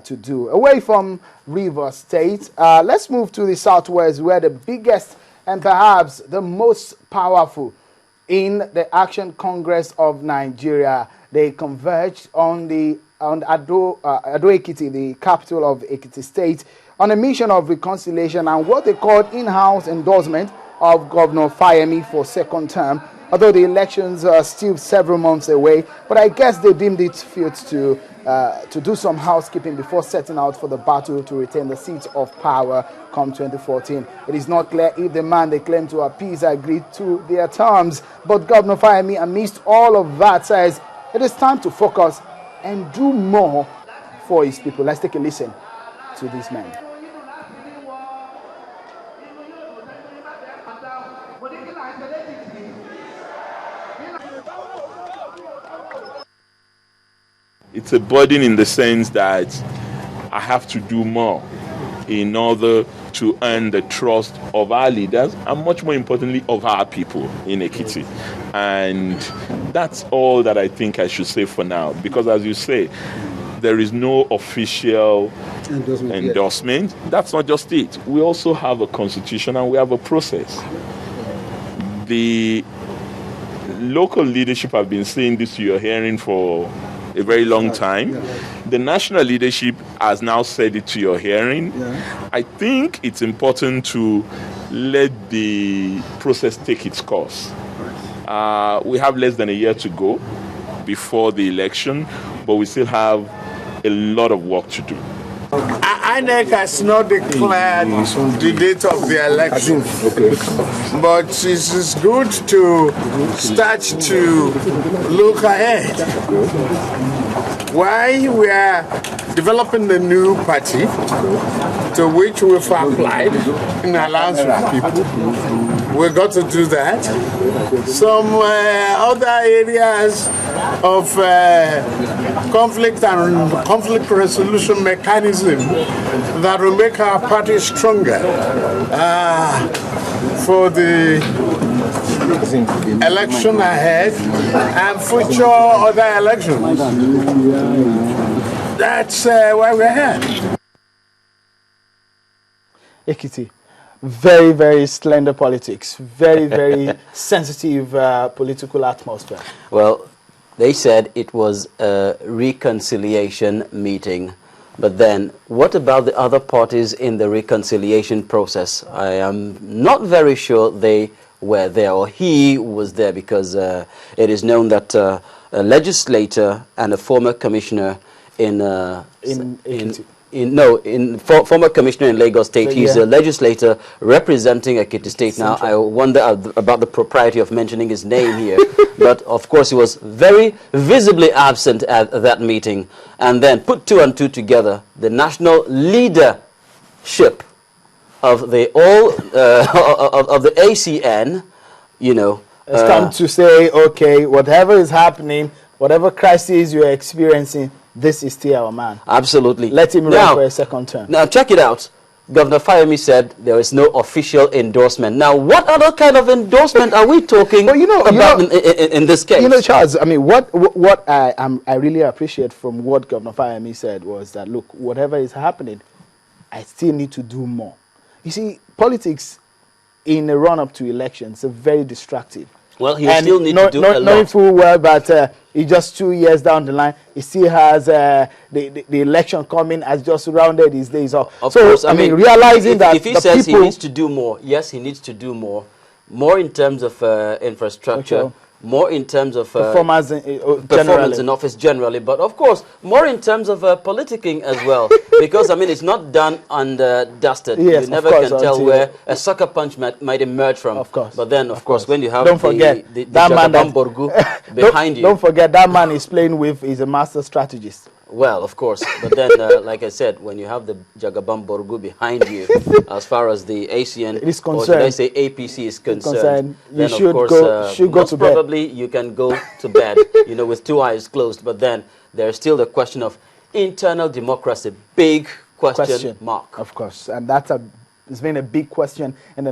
to do. Away from Rivers State, let's move to the southwest, where the biggest and perhaps the most powerful in the Action Congress of Nigeria, they converged on Ado Ekiti, the capital of Ekiti State, on a mission of reconciliation and what they called in-house endorsement of Governor Fayemi for second term. Although the elections are still several months away, but I guess they deemed it fit to do some housekeeping before setting out for the battle to retain the seat of power come 2014. It is not clear if the man they claim to appease agreed to their terms, but Governor Fayemi, amidst all of that, says it is time to focus and do more for his people. Let's take a listen to this man. It's a burden in the sense that I have to do more in order to earn the trust of our leaders and, much more importantly, of our people in Ekiti. And that's all that I think I should say for now, because as you say, there is no official endorsement. That's not just it. We also have a constitution and we have a process. The local leadership have been saying this to your hearing for a very long time. The national leadership has now said it to your hearing. I think it's important to let the process take its course. We have less than a year to go before the election, but we still have a lot of work to do. INEC has not declared the date of the election, but it is good to start to look ahead. Why we are developing the new party to which we've applied in alliance with people. We've got to do that. Some other areas of conflict and conflict resolution mechanism that will make our party stronger for the election ahead and future other elections. That's why we're here. Ekiti, very, very slender politics, very, very sensitive political atmosphere. Well, they said it was a reconciliation meeting. But then, what about the other parties in the reconciliation process? I am not very sure they were there, or he was there, because it is known that a legislator and a former commissioner former commissioner in Lagos State. He's a legislator representing Ekiti State. Now, I wonder about the propriety of mentioning his name here. But, of course, he was very visibly absent at that meeting. And then, put two and two together, the national leadership of the of the ACN, you know. It's time to say, okay, whatever is happening, whatever crisis you're experiencing, this is still our man. Absolutely. Let him run for a second term. Now, check it out. Governor Fayemi said there is no official endorsement. Now, what other kind of endorsement are we talking about in this case? You know, Charles, I mean, what I really appreciate from what Governor Fayemi said was that, look, whatever is happening, I still need to do more. You see, politics in a run-up to elections are very distractive. Well, he still needs to do a lot. Knowing full well that it's just 2 years down the line, he still has the election coming, has just rounded his days off. Of course, I mean, realizing that if he says he needs to do more, yes, he needs to do more in terms of infrastructure, more in terms of performance in office generally, but of course, more in terms of politicking as well. Because, I mean, it's not done and dusted. Yes, you never can tell where a sucker punch might emerge from. Of course. But then, of course, when you have the behind you. Don't forget, that man is playing with, is a master strategist. Well, of course, but then, like I said, when you have the Jagabam Borgu behind you, as far as the ACN, is concerned, or should I say APC is concerned, then you of course, should go to bed. Probably you can go to bed, you know, with two eyes closed. But then there's still the question of internal democracy, big question mark. Of course, and it's been a big question in the